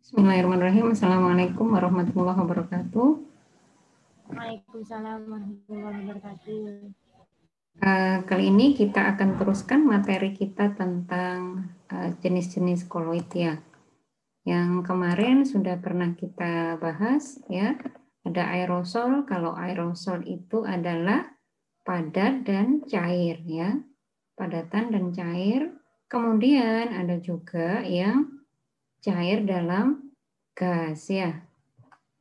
Bismillahirrahmanirrahim. Assalamualaikum warahmatullahi wabarakatuh. Waalaikumsalam warahmatullahi wabarakatuh. Kali ini kita akan teruskan materi kita tentang jenis-jenis koloid ya. Yang kemarin sudah pernah kita bahas ya. Ada aerosol. Kalau aerosol itu adalah padat dan cair ya. Padatan dan cair. Kemudian ada juga yang cair dalam gas ya.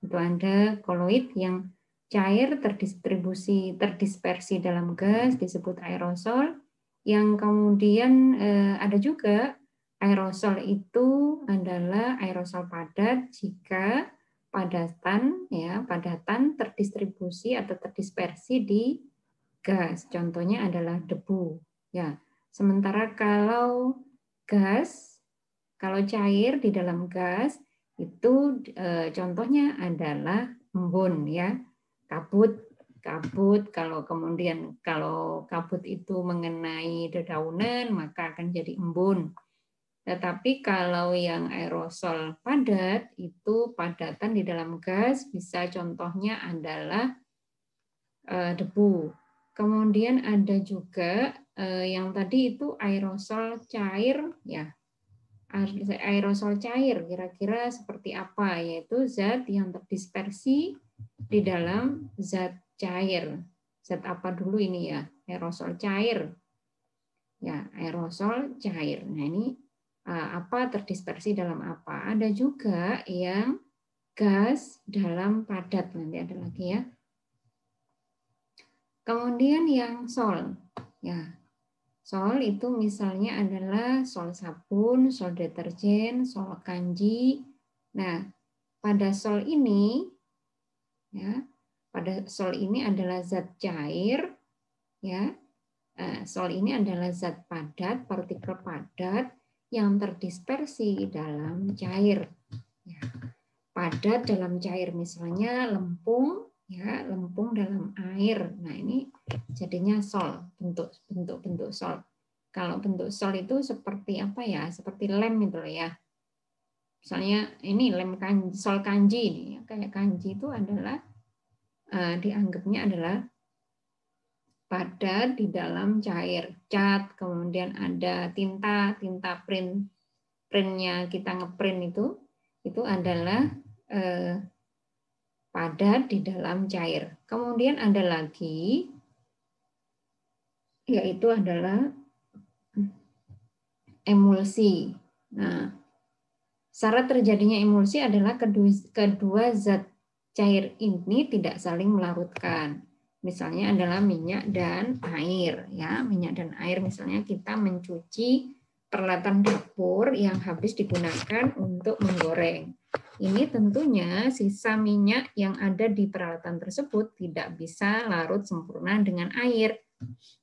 Itu ada koloid yang cair terdispersi dalam gas disebut aerosol. Yang kemudian ada juga aerosol itu adalah aerosol padat jika padatan terdistribusi atau terdispersi di gas. Contohnya adalah debu ya. Sementara kalau cair di dalam gas itu contohnya adalah embun ya, kabut. Kalau kabut itu mengenai dedaunan maka akan jadi embun. Tetapi kalau yang aerosol padat itu padatan di dalam gas bisa contohnya adalah debu. Kemudian ada juga yang tadi itu aerosol cair ya. Aerosol cair kira-kira seperti apa? Yaitu zat yang terdispersi di dalam zat cair. Zat apa dulu ini ya? Aerosol cair. Ya, aerosol cair. Nah, ini apa terdispersi dalam apa? Ada juga yang gas dalam padat. Nanti ada lagi ya. Kemudian yang sol. Ya, sol itu misalnya adalah sol sabun, sol deterjen, sol kanji. Nah, pada sol ini adalah zat cair ya. Sol ini adalah zat padat, partikel padat yang terdispersi dalam cair. Ya. Padat dalam cair misalnya lempung ya, lempung dalam air. Nah, ini jadinya sol, bentuk sol. Kalau bentuk sol itu seperti apa ya? Seperti lem itu loh ya. Misalnya ini lem kanji, sol kanji ini ya. Kayak kanji itu adalah dianggapnya adalah padat di dalam cair. Cat, kemudian ada tinta printnya kita ngeprint itu adalah padat di dalam cair. Kemudian ada lagi yaitu adalah emulsi. Nah, syarat terjadinya emulsi adalah kedua zat cair ini tidak saling melarutkan. Misalnya adalah minyak dan air ya. Minyak dan air misalnya kita mencuci peralatan dapur yang habis digunakan untuk menggoreng. Ini tentunya sisa minyak yang ada di peralatan tersebut tidak bisa larut sempurna dengan air.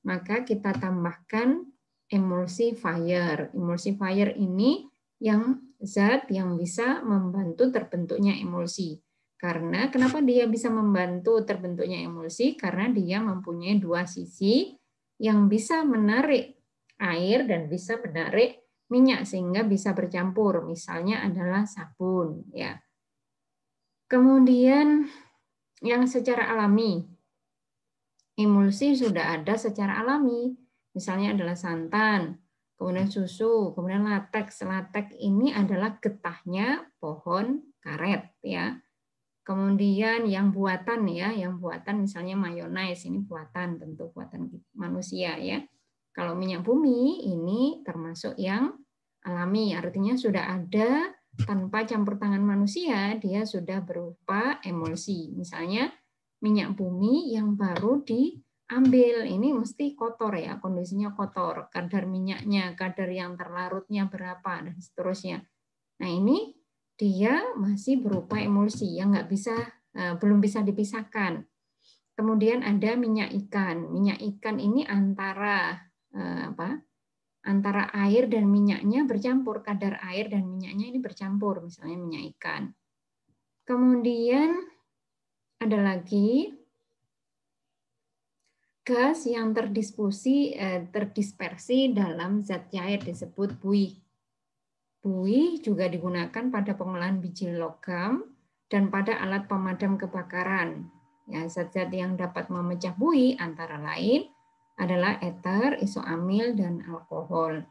Maka kita tambahkan emulsifier. Emulsifier ini yang zat yang bisa membantu terbentuknya emulsi. Karena kenapa dia bisa membantu terbentuknya emulsi? Karena dia mempunyai dua sisi yang bisa menarik air dan bisa menarik minyak sehingga bisa bercampur. Misalnya adalah sabun ya. Kemudian yang secara alami, emulsi sudah ada secara alami. Misalnya adalah santan, kemudian susu, kemudian lateks. Lateks ini adalah getahnya pohon karet ya. Kemudian yang buatan ya, yang buatan misalnya mayonnaise ini buatan, tentu buatan manusia ya. Kalau minyak bumi ini termasuk yang alami, artinya sudah ada tanpa campur tangan manusia, dia sudah berupa emulsi. Misalnya minyak bumi yang baru diambil ini mesti kotor ya, kondisinya kotor, kadar minyaknya, kadar yang terlarutnya berapa dan seterusnya. Nah, ini dia masih berupa emulsi yang belum bisa dipisahkan. Kemudian ada minyak ikan. Minyak ikan ini antara air dan minyaknya bercampur, kadar air dan minyaknya ini bercampur, misalnya minyak ikan. Kemudian ada lagi gas yang terdispersi dalam zat cair disebut buih. Buih juga digunakan pada pengolahan biji logam dan pada alat pemadam kebakaran. Ya, zat-zat yang dapat memecah buih antara lain adalah eter, isoamil, dan alkohol.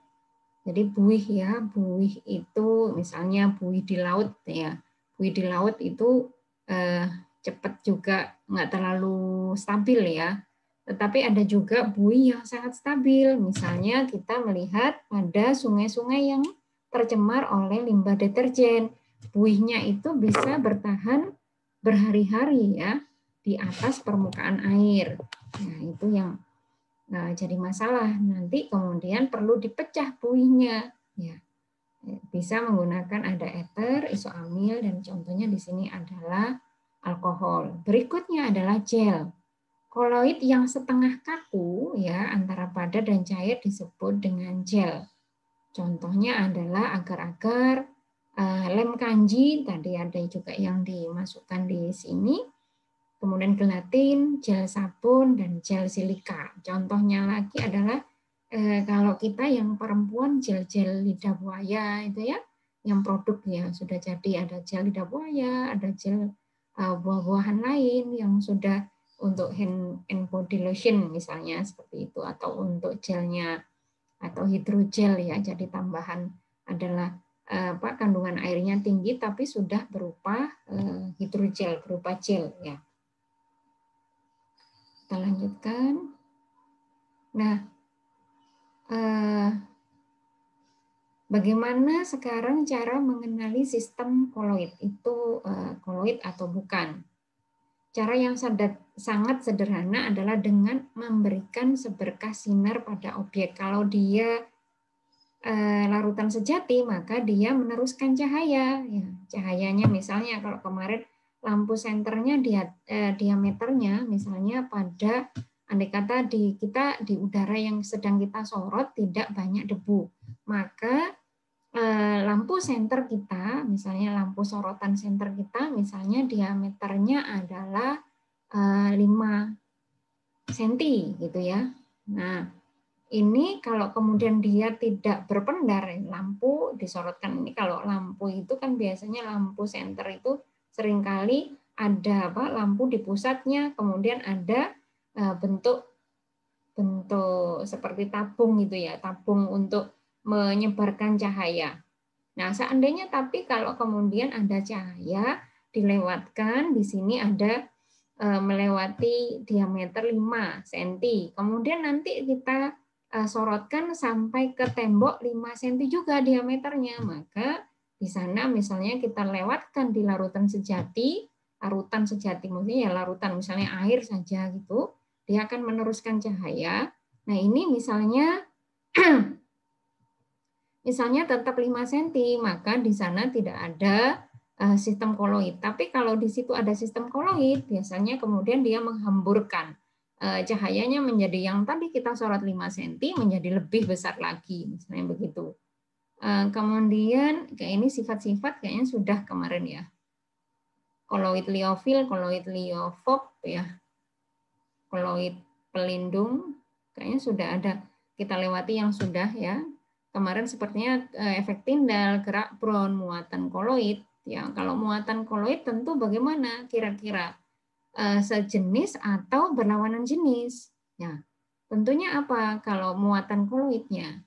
Jadi buih ya, buih itu misalnya buih di laut ya. Buih di laut itu cepat juga, nggak terlalu stabil ya. Tetapi ada juga buih yang sangat stabil. Misalnya kita melihat pada sungai-sungai yang tercemar oleh limbah deterjen. Buihnya itu bisa bertahan berhari-hari ya di atas permukaan air. Nah, itu yang jadi masalah. Nanti kemudian perlu dipecah buihnya. Ya, bisa menggunakan ada eter, isoamil, dan contohnya di sini adalah alkohol. Berikutnya adalah gel. Koloid yang setengah kaku ya antara padat dan cair disebut dengan gel. Contohnya adalah agar-agar, lem kanji, tadi ada juga yang dimasukkan di sini. Kemudian gelatin, gel sabun, dan gel silika. Contohnya lagi adalah kalau kita yang perempuan gel-gel lidah buaya itu ya, yang produk ya sudah jadi ada gel lidah buaya, ada gel buah-buahan lain yang sudah untuk hand body lotion misalnya seperti itu, atau untuk gelnya atau hidrogel ya, jadi tambahan adalah kandungan airnya tinggi tapi sudah berupa hidrogel, berupa gel ya. Kita lanjutkan. Nah, bagaimana sekarang cara mengenali sistem koloid itu koloid atau bukan? Cara yang sangat sederhana adalah dengan memberikan seberkas sinar pada objek. Kalau dia larutan sejati, maka dia meneruskan cahaya. Ya, cahayanya misalnya kalau kemarin lampu senternya diameternya misalnya pada andai kata kita di udara yang sedang kita sorot tidak banyak debu, maka lampu senter kita, misalnya lampu sorotan senter kita, misalnya diameternya adalah 5 cm gitu ya. Nah, ini kalau kemudian dia tidak berpendar, lampu disorotkan ini, kalau lampu itu kan biasanya lampu senter itu seringkali ada lampu di pusatnya, kemudian ada bentuk seperti tabung gitu ya, tabung untuk menyebarkan cahaya. Nah, seandainya tapi kalau kemudian ada cahaya dilewatkan, di sini ada melewati diameter 5 cm. Kemudian nanti kita sorotkan sampai ke tembok 5 cm juga diameternya. Maka di sana misalnya kita lewatkan di larutan sejati maksudnya ya larutan misalnya air saja gitu, dia akan meneruskan cahaya. Nah, ini misalnya tetap 5 cm, maka di sana tidak ada sistem koloid. Tapi kalau di situ ada sistem koloid, biasanya kemudian dia menghamburkan cahayanya menjadi yang tadi kita sorot 5 cm menjadi lebih besar lagi, misalnya begitu. Kemudian kayak ini sifat-sifat kayaknya sudah kemarin ya. Koloid liofil, koloid liofob ya. Koloid pelindung kayaknya sudah ada kita lewati yang sudah ya. Kemarin sepertinya efek tindal, gerak Brown, muatan koloid. Ya, kalau muatan koloid tentu bagaimana kira-kira sejenis atau berlawanan jenis. Ya, tentunya apa? Kalau muatan koloidnya,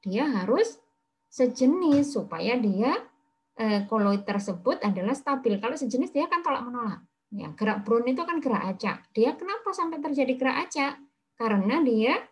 dia harus sejenis supaya dia koloid tersebut adalah stabil. Kalau sejenis dia kan tolak menolak. Ya, gerak Brown itu kan gerak acak. Dia kenapa sampai terjadi gerak acak? Karena dia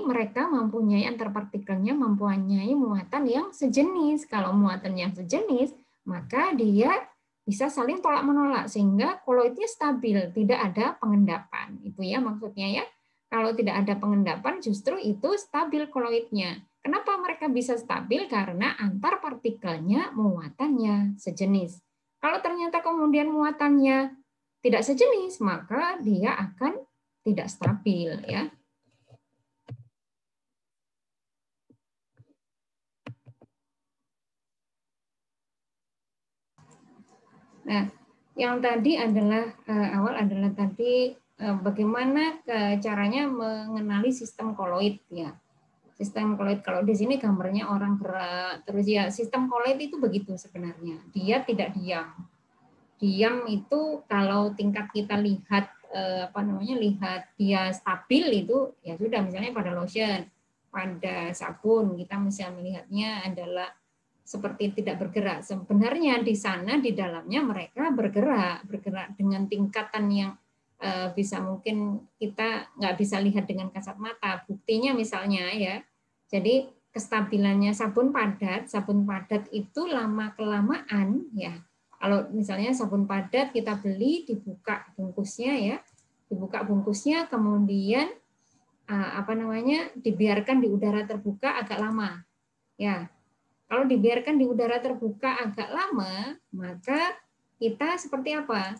mereka mempunyai antar partikelnya mempunyai muatan yang sejenis. Kalau muatan yang sejenis, maka dia bisa saling tolak menolak sehingga koloidnya stabil, tidak ada pengendapan. Itu ya maksudnya ya. Kalau tidak ada pengendapan justru itu stabil koloidnya. Kenapa mereka bisa stabil? Karena antar partikelnya muatannya sejenis. Kalau ternyata kemudian muatannya tidak sejenis, maka dia akan tidak stabil ya. Nah, yang tadi adalah bagaimana caranya mengenali sistem koloid ya. Sistem koloid, kalau di sini gambarnya orang gerak, terus ya sistem koloid itu begitu sebenarnya. Dia tidak diam. Diam itu kalau tingkat kita lihat lihat dia stabil itu ya sudah, misalnya pada lotion, pada sabun kita bisa melihatnya adalah seperti tidak bergerak. Sebenarnya di sana di dalamnya mereka bergerak dengan tingkatan yang bisa mungkin kita nggak bisa lihat dengan kasat mata. Buktinya misalnya ya, jadi kestabilannya sabun padat itu lama kelamaan ya. Kalau misalnya sabun padat kita beli, dibuka bungkusnya, kemudian dibiarkan di udara terbuka agak lama. Ya, kalau dibiarkan di udara terbuka agak lama, maka kita seperti apa?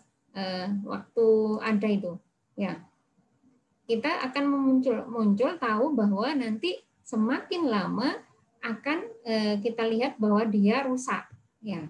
Waktu ada itu, ya, kita akan muncul tahu bahwa nanti semakin lama akan kita lihat bahwa dia rusak, ya.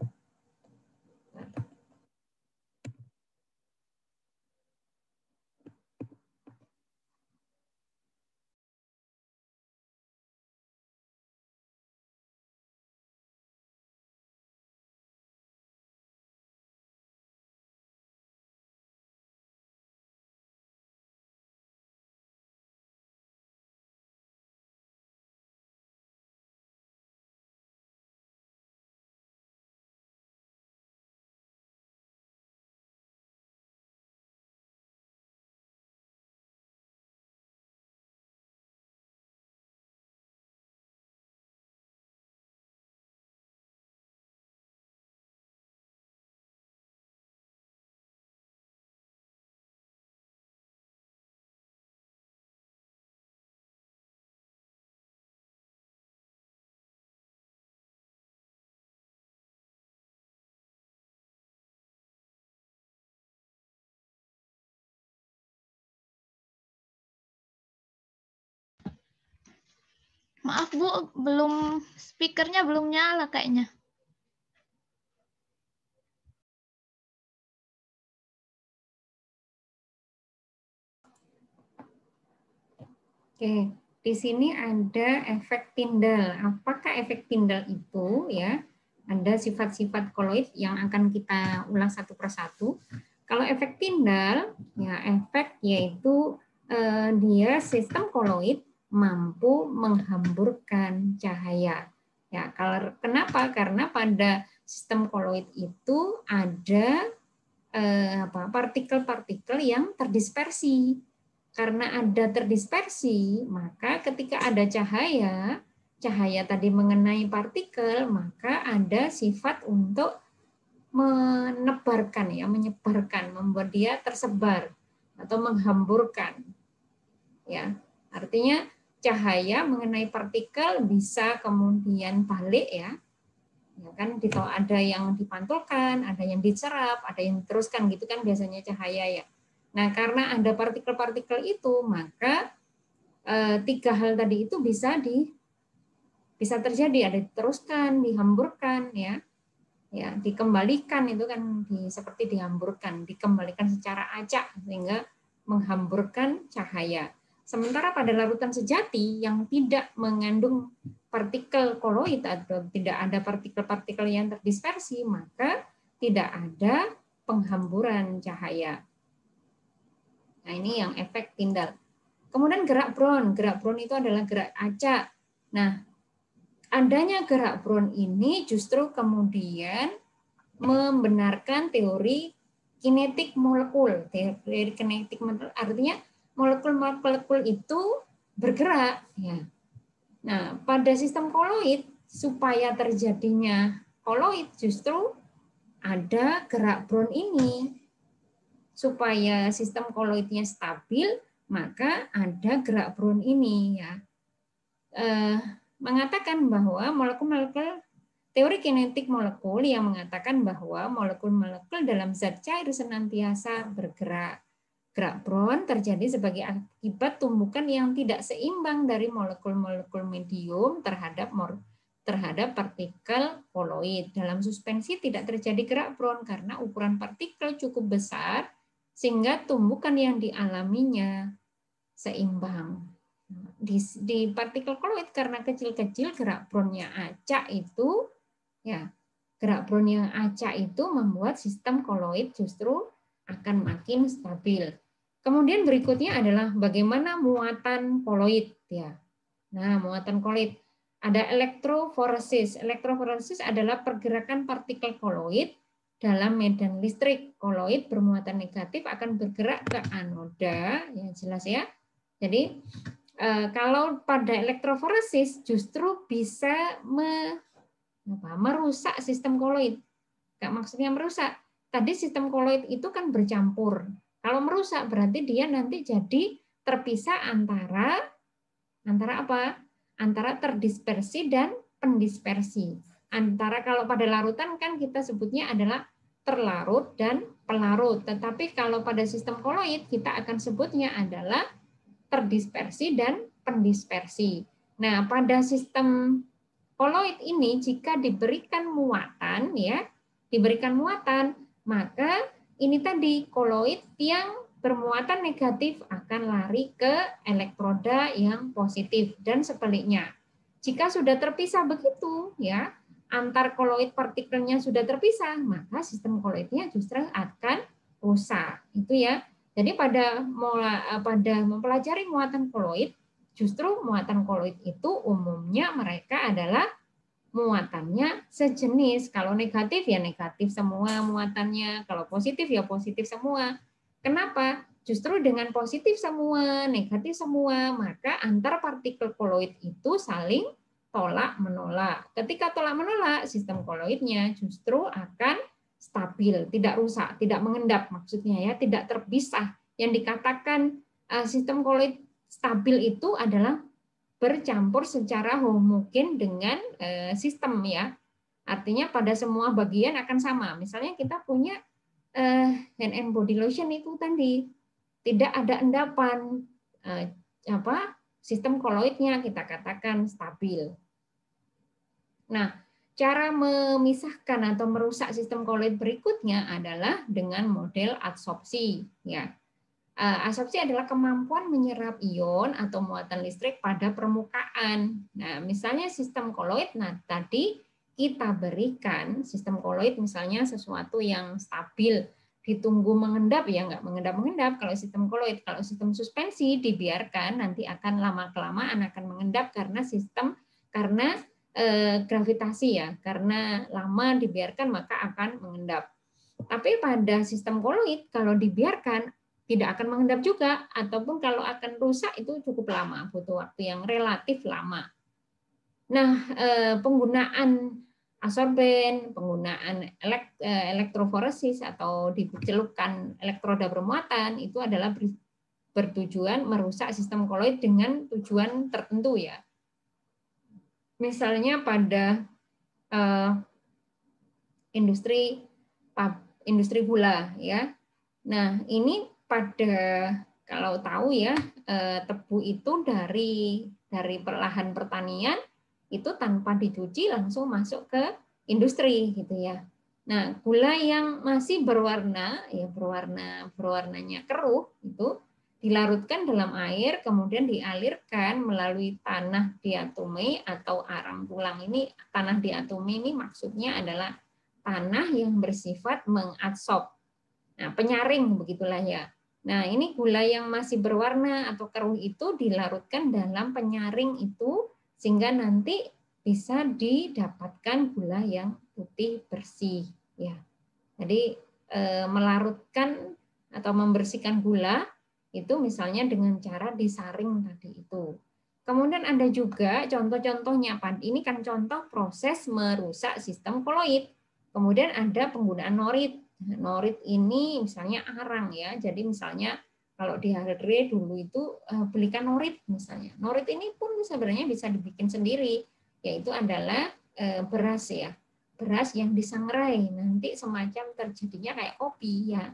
Maaf Bu, speakernya belum nyala kayaknya. Oke, di sini ada efek Tyndall. Apakah efek Tyndall itu ya? Ada sifat-sifat koloid yang akan kita ulas satu persatu. Kalau efek Tyndall, ya efek yaitu dia sistem koloid mampu menghamburkan cahaya. Ya, kenapa? Karena pada sistem koloid itu ada partikel-partikel yang terdispersi. Karena ada terdispersi, maka ketika ada cahaya tadi mengenai partikel, maka ada sifat untuk menyebarkan, membuat dia tersebar atau menghamburkan. Ya, artinya cahaya mengenai partikel bisa kemudian balik ya kan, ada yang dipantulkan, ada yang diserap, ada yang diteruskan gitu kan biasanya cahaya ya. Nah, karena ada partikel-partikel itu, maka tiga hal tadi itu bisa terjadi, ada diteruskan, dihamburkan ya, dikembalikan itu kan seperti dihamburkan, dikembalikan secara acak sehingga menghamburkan cahaya. Sementara pada larutan sejati yang tidak mengandung partikel koloid atau tidak ada partikel-partikel yang terdispersi, maka tidak ada penghamburan cahaya. Nah, ini yang efek Tyndall. Kemudian gerak Brown. Gerak Brown itu adalah gerak acak. Nah, adanya gerak Brown ini justru kemudian membenarkan teori kinetik molekul. Teori kinetik molekul artinya molekul-molekul itu bergerak. Ya. Nah, pada sistem koloid, supaya terjadinya koloid justru ada gerak Brown ini. Supaya sistem koloidnya stabil, maka ada gerak Brown ini ya. Mengatakan bahwa molekul-molekul teori kinetik molekul yang mengatakan bahwa molekul-molekul dalam zat cair senantiasa bergerak. Gerak Brown terjadi sebagai akibat tumbukan yang tidak seimbang dari molekul-molekul medium terhadap partikel koloid. Dalam suspensi tidak terjadi gerak Brown karena ukuran partikel cukup besar sehingga tumbukan yang dialaminya seimbang. di partikel koloid karena kecil-kecil gerak Brownnya acak itu ya, gerak Brown yang acak itu membuat sistem koloid justru akan makin stabil. Kemudian berikutnya adalah bagaimana muatan koloid ya. Nah, muatan koloid ada elektroforesis. Elektroforesis adalah pergerakan partikel koloid dalam medan listrik. Koloid bermuatan negatif akan bergerak ke anoda, ya jelas ya. Jadi kalau pada elektroforesis justru bisa merusak sistem koloid. Nggak maksudnya merusak. Tadi sistem koloid itu kan bercampur. Kalau merusak berarti dia nanti jadi terpisah antara apa? Antara terdispersi dan pendispersi. Antara kalau pada larutan kan kita sebutnya adalah terlarut dan pelarut. Tetapi kalau pada sistem koloid kita akan sebutnya adalah terdispersi dan pendispersi. Nah, pada sistem koloid ini jika diberikan muatan ya, maka ini tadi koloid yang bermuatan negatif akan lari ke elektroda yang positif dan sebaliknya. Jika sudah terpisah begitu ya, antar koloid partikelnya sudah terpisah, maka sistem koloidnya justru akan rusak. Itu ya. Jadi pada mempelajari muatan koloid, justru muatan koloid itu umumnya mereka adalah muatannya sejenis. Kalau negatif ya negatif semua muatannya, kalau positif ya positif semua. Kenapa? Justru dengan positif semua, negatif semua, maka antar partikel koloid itu saling tolak-menolak. Ketika tolak-menolak, sistem koloidnya justru akan stabil, tidak rusak, tidak mengendap maksudnya ya, tidak terpisah. Yang dikatakan sistem koloid stabil itu adalah bercampur secara homogen dengan sistem ya. Artinya pada semua bagian akan sama. Misalnya kita punya hand and body lotion itu tadi tidak ada endapan, sistem koloidnya kita katakan stabil. Nah, cara memisahkan atau merusak sistem koloid berikutnya adalah dengan model adsorpsi. Ya, adsorpsi adalah kemampuan menyerap ion atau muatan listrik pada permukaan. Nah, misalnya sistem koloid, nah tadi kita berikan sistem koloid misalnya sesuatu yang stabil, ditunggu mengendap ya nggak mengendap-mengendap kalau sistem koloid. Kalau sistem suspensi dibiarkan nanti akan lama-kelamaan akan mengendap karena gravitasi ya, karena lama dibiarkan maka akan mengendap. Tapi pada sistem koloid kalau dibiarkan tidak akan mengendap juga, ataupun kalau akan rusak itu cukup lama, butuh waktu yang relatif lama. Nah, penggunaan adsorben, penggunaan elektroforesis atau dicelupkan elektroda bermuatan itu adalah bertujuan merusak sistem koloid dengan tujuan tertentu ya. Misalnya pada industri gula ya. Nah, ini kalau tahu ya, tebu itu dari lahan pertanian itu tanpa dicuci langsung masuk ke industri gitu ya. Nah, gula yang masih berwarna ya berwarnanya keruh itu dilarutkan dalam air kemudian dialirkan melalui tanah diatomi atau arang tulang. Ini tanah diatomi ini maksudnya adalah tanah yang bersifat mengadsorb. Nah, penyaring begitulah ya. Nah, ini gula yang masih berwarna atau keruh itu dilarutkan dalam penyaring itu sehingga nanti bisa didapatkan gula yang putih bersih ya. Jadi melarutkan atau membersihkan gula itu misalnya dengan cara disaring tadi itu. Kemudian ada juga contoh-contohnya. Ini kan contoh proses merusak sistem koloid. Kemudian ada penggunaan norit. Norit ini misalnya arang ya. Jadi misalnya kalau di HRD dulu itu belikan norit misalnya. Norit ini pun sebenarnya bisa dibikin sendiri, yaitu adalah beras ya. Beras yang disangrai nanti semacam terjadinya kayak kopi ya.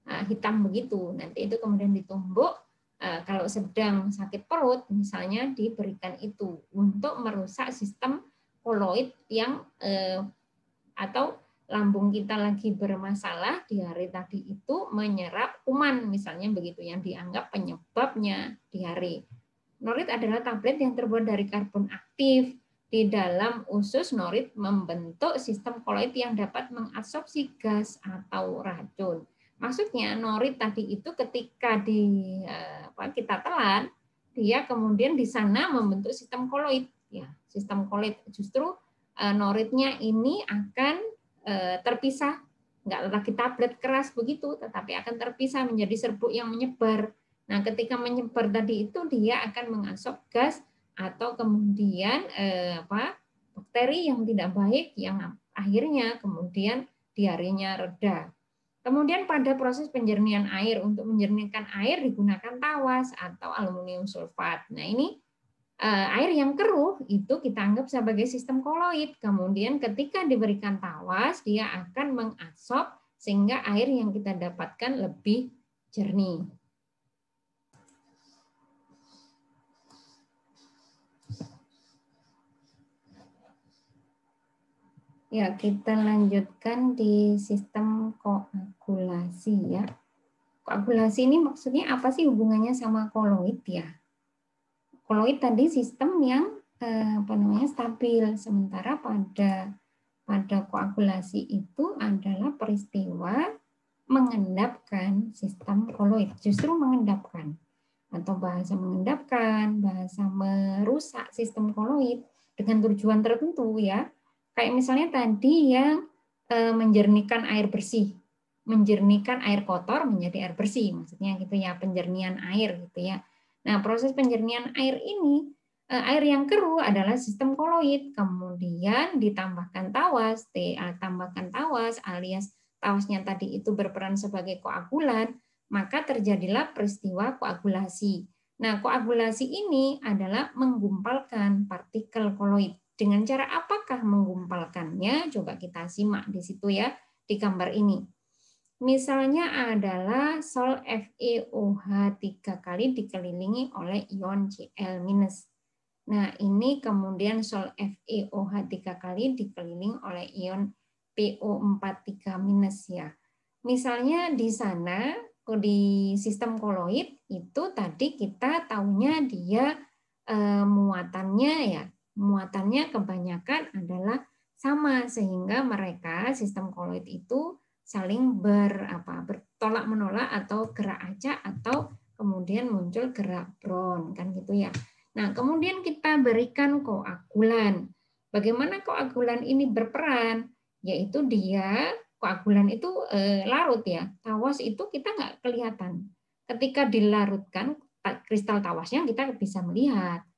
Hitam begitu. Nanti itu kemudian ditumbuk. Kalau sedang sakit perut misalnya diberikan itu untuk merusak sistem koloid yang atau lambung kita lagi bermasalah diare tadi itu menyerap kuman misalnya begitu yang dianggap penyebabnya diare. Norit adalah tablet yang terbuat dari karbon aktif. Di dalam usus norit membentuk sistem koloid yang dapat mengabsorpsi gas atau racun. Maksudnya norit tadi itu ketika kita telan, dia kemudian di sana membentuk sistem koloid. Ya, sistem koloid justru noritnya ini akan terpisah, nggak lagi tablet keras begitu, tetapi akan terpisah menjadi serbuk yang menyebar. Nah, ketika menyebar tadi itu dia akan mengabsorb gas atau kemudian bakteri yang tidak baik yang akhirnya kemudian diarenya reda. Kemudian pada proses penjernihan air, untuk menjernihkan air digunakan tawas atau aluminium sulfat. Nah, ini air yang keruh itu kita anggap sebagai sistem koloid. Kemudian ketika diberikan tawas, dia akan mengabsorb sehingga air yang kita dapatkan lebih jernih. Ya, kita lanjutkan di sistem koagulasi ya. Koagulasi ini maksudnya apa sih hubungannya sama koloid ya? Koloid tadi sistem yang stabil, sementara pada koagulasi itu adalah peristiwa mengendapkan sistem koloid, justru mengendapkan atau bahasa mengendapkan, bahasa merusak sistem koloid dengan tujuan tertentu ya. Kayak misalnya tadi yang menjernihkan air bersih, menjernihkan air kotor menjadi air bersih, maksudnya gitu ya, penjernihan air gitu ya. Nah, proses penjernihan air ini, air yang keruh adalah sistem koloid, kemudian ditambahkan tawas, tambahkan tawas alias tawasnya tadi itu berperan sebagai koagulan, maka terjadilah peristiwa koagulasi. Nah, koagulasi ini adalah menggumpalkan partikel koloid. Dengan cara apakah menggumpalkannya? Coba kita simak di situ ya, di gambar ini. Misalnya adalah sol FeOH 3 kali dikelilingi oleh ion Cl-. Nah, ini kemudian sol FeOH 3 kali dikelilingi oleh ion PO4 3- ya. Misalnya di sana, di sistem koloid itu tadi kita taunya dia muatannya kebanyakan adalah sama, sehingga mereka sistem koloid itu saling bertolak menolak atau gerak acak atau kemudian muncul gerak Brown kan gitu ya. Nah, kemudian kita berikan koagulan. Bagaimana koagulan ini berperan? Yaitu dia koagulan itu larut ya. Tawas itu kita nggak kelihatan. Ketika dilarutkan kristal tawasnya kita bisa melihat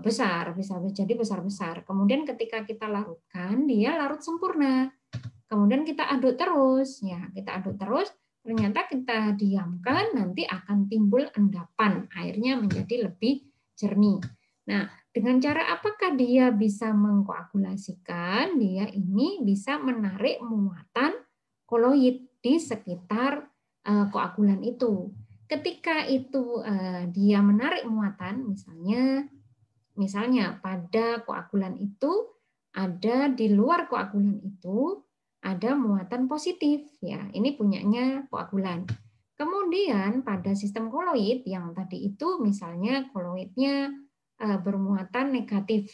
besar, bisa jadi besar-besar. Kemudian ketika kita larutkan, dia larut sempurna. Kemudian kita aduk terus, ya kita aduk terus. Ternyata kita diamkan, nanti akan timbul endapan, airnya menjadi lebih jernih. Nah, dengan cara apakah dia bisa mengkoagulasikan? Dia ini bisa menarik muatan koloid di sekitar koagulan itu. Ketika itu dia menarik muatan, misalnya pada koagulan itu ada di luar koagulan itu ada muatan positif ya, ini punyanya koagulan. Kemudian pada sistem koloid yang tadi itu misalnya koloidnya bermuatan negatif.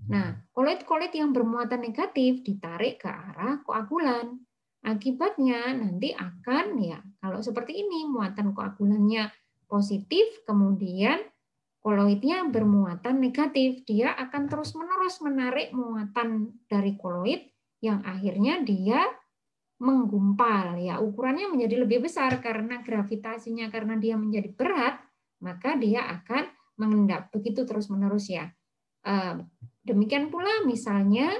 Nah, koloid-koloid yang bermuatan negatif ditarik ke arah koagulan. Akibatnya nanti akan ya kalau seperti ini muatan koagulannya positif, kemudian koloidnya bermuatan negatif, dia akan terus-menerus menarik muatan dari koloid yang akhirnya dia menggumpal ya, ukurannya menjadi lebih besar karena gravitasinya, karena dia menjadi berat, maka dia akan mengendap begitu terus-menerus ya. Demikian pula misalnya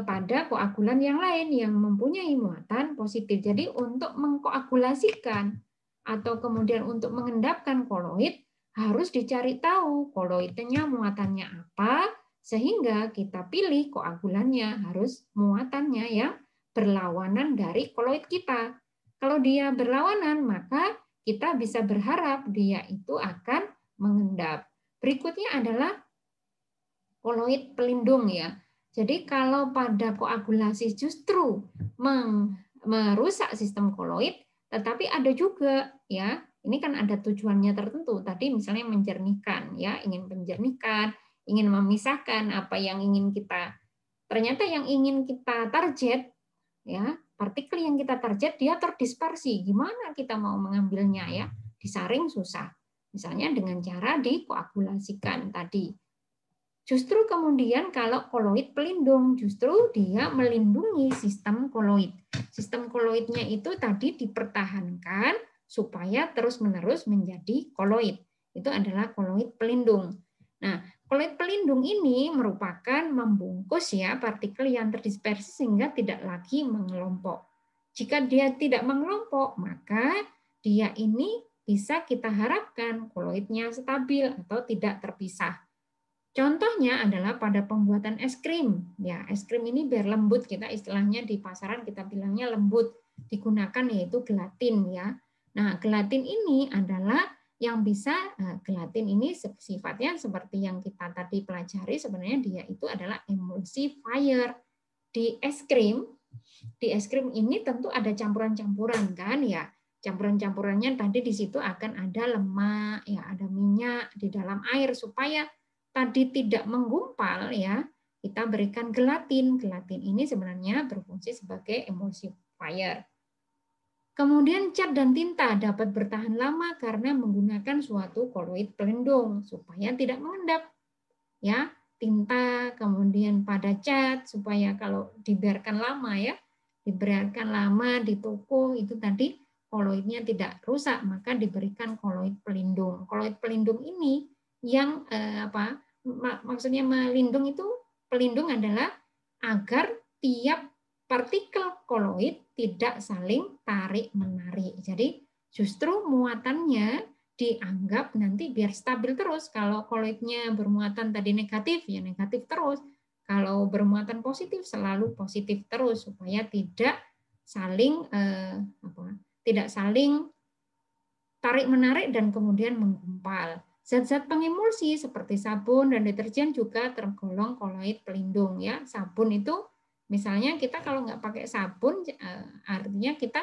pada koagulan yang lain yang mempunyai muatan positif. Jadi untuk mengkoagulasikan atau kemudian untuk mengendapkan koloid harus dicari tahu koloidnya muatannya apa, sehingga kita pilih koagulannya harus muatannya yang berlawanan dari koloid kita. Kalau dia berlawanan, maka kita bisa berharap dia itu akan mengendap. Berikutnya adalah koloid pelindung ya. Jadi kalau pada koagulasi justru merusak sistem koloid, tetapi ada juga ya ini kan ada tujuannya tertentu. Tadi misalnya menjernihkan, ya, ingin menjernihkan, ingin memisahkan apa yang ingin kita, ternyata yang ingin kita target, ya, partikel yang kita target dia terdispersi. Gimana kita mau mengambilnya, ya? Disaring susah. Misalnya dengan cara dikoagulasikan tadi. Justru kemudian kalau koloid pelindung, justru dia melindungi sistem koloid. Sistem koloidnya itu tadi dipertahankan supaya terus-menerus menjadi koloid. Itu adalah koloid pelindung. Nah, koloid pelindung ini merupakan membungkus ya partikel yang terdispersi sehingga tidak lagi mengelompok. Jika dia tidak mengelompok, maka dia ini bisa kita harapkan koloidnya stabil atau tidak terpisah. Contohnya adalah pada pembuatan es krim. Ya, es krim ini biar lembut, kita istilahnya di pasaran kita bilangnya lembut, digunakan yaitu gelatin ya. Nah, gelatin ini adalah yang bisa gelatin ini sifatnya seperti yang kita tadi pelajari, sebenarnya dia itu adalah emulsifier. Di es krim ini tentu ada campuran-campuran kan ya. Campuran-campurannya tadi di situ akan ada lemak, ya, ada minyak di dalam air supaya tadi tidak menggumpal ya, kita berikan gelatin. Gelatin ini sebenarnya berfungsi sebagai emulsifier. Kemudian cat dan tinta dapat bertahan lama karena menggunakan suatu koloid pelindung supaya tidak mengendap. Ya, tinta kemudian pada cat supaya kalau dibiarkan lama ya, dibiarkan lama di toko itu tadi koloidnya tidak rusak, maka diberikan koloid pelindung. Koloid pelindung ini yang maksudnya melindung itu, pelindung adalah agar tiap partikel koloid tidak saling tarik-menarik. Jadi justru muatannya dianggap nanti biar stabil terus. Kalau koloidnya bermuatan tadi negatif, ya negatif terus. Kalau bermuatan positif, selalu positif terus supaya tidak saling tarik-menarik dan kemudian menggumpal. Zat-zat pengemulsi seperti sabun dan deterjen juga tergolong koloid pelindung ya. Sabun itu misalnya kita kalau nggak pakai sabun artinya kita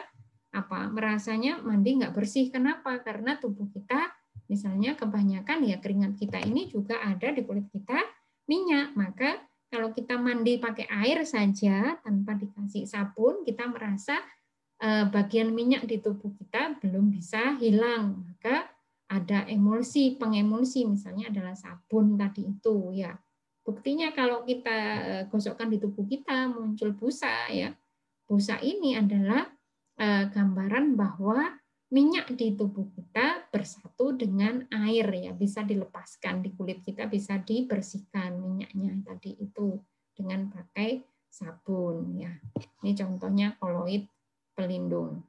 merasanya mandi nggak bersih. Kenapa? Karena tubuh kita misalnya kebanyakan ya keringat kita ini juga ada di kulit kita minyak. Maka kalau kita mandi pakai air saja tanpa dikasih sabun, kita merasa bagian minyak di tubuh kita belum bisa hilang. Maka ada emulsi, pengemulsi misalnya adalah sabun tadi itu ya. Buktinya kalau kita gosokkan di tubuh kita muncul busa ya. Busa ini adalah gambaran bahwa minyak di tubuh kita bersatu dengan air ya, bisa dilepaskan di kulit kita, bisa dibersihkan minyaknya tadi itu dengan pakai sabun ya. Ini contohnya koloid pelindung.